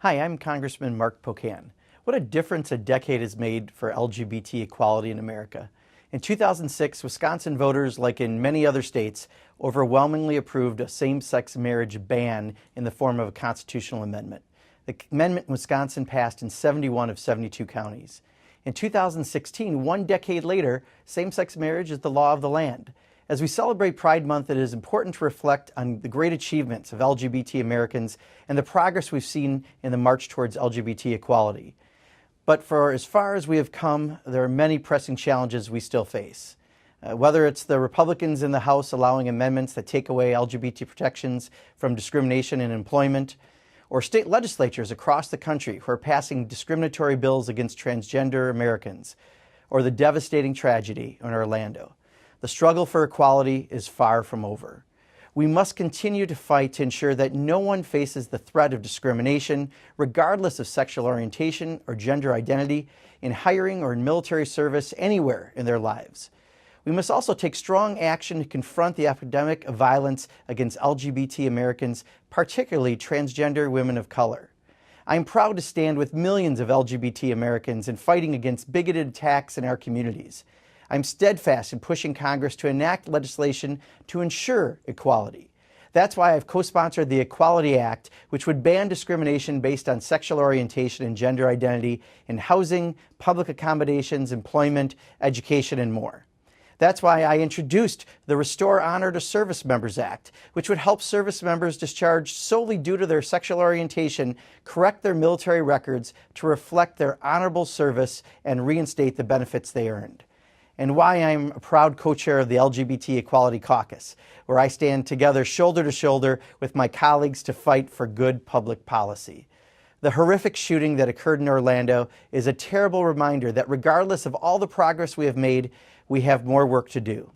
Hi, I'm Congressman Mark Pocan. What a difference a decade has made for LGBT equality in America. In 2006, Wisconsin voters, like in many other states, overwhelmingly approved a same-sex marriage ban in the form of a constitutional amendment. The amendment in Wisconsin passed in 71 of 72 counties. In 2016, one decade later, same-sex marriage is the law of the land. As we celebrate Pride Month, it is important to reflect on the great achievements of LGBT Americans and the progress we've seen in the march towards LGBT equality. But for as far as we have come, there are many pressing challenges we still face. Whether it's the Republicans in the House allowing amendments that take away LGBT protections from discrimination in employment, or state legislatures across the country who are passing discriminatory bills against transgender Americans, or the devastating tragedy in Orlando. The struggle for equality is far from over. We must continue to fight to ensure that no one faces the threat of discrimination, regardless of sexual orientation or gender identity, in hiring or in military service anywhere in their lives. We must also take strong action to confront the epidemic of violence against LGBT Americans, particularly transgender women of color. I am proud to stand with millions of LGBT Americans in fighting against bigoted attacks in our communities. I'm steadfast in pushing Congress to enact legislation to ensure equality. That's why I've co-sponsored the Equality Act, which would ban discrimination based on sexual orientation and gender identity in housing, public accommodations, employment, education, and more. That's why I introduced the Restore Honor to Service Members Act, which would help service members discharged solely due to their sexual orientation correct their military records to reflect their honorable service and reinstate the benefits they earned. And why I'm a proud co-chair of the LGBT Equality Caucus, where I stand together shoulder to shoulder with my colleagues to fight for good public policy. The horrific shooting that occurred in Orlando is a terrible reminder that regardless of all the progress we have made, we have more work to do.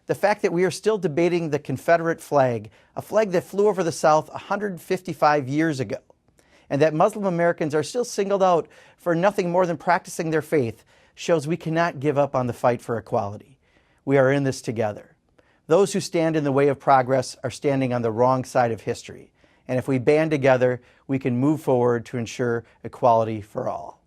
The fact that we are still debating the Confederate flag, a flag that flew over the South 155 years ago, and that Muslim Americans are still singled out for nothing more than practicing their faith, shows we cannot give up on the fight for equality. We are in this together. Those who stand in the way of progress are standing on the wrong side of history. And if we band together, we can move forward to ensure equality for all.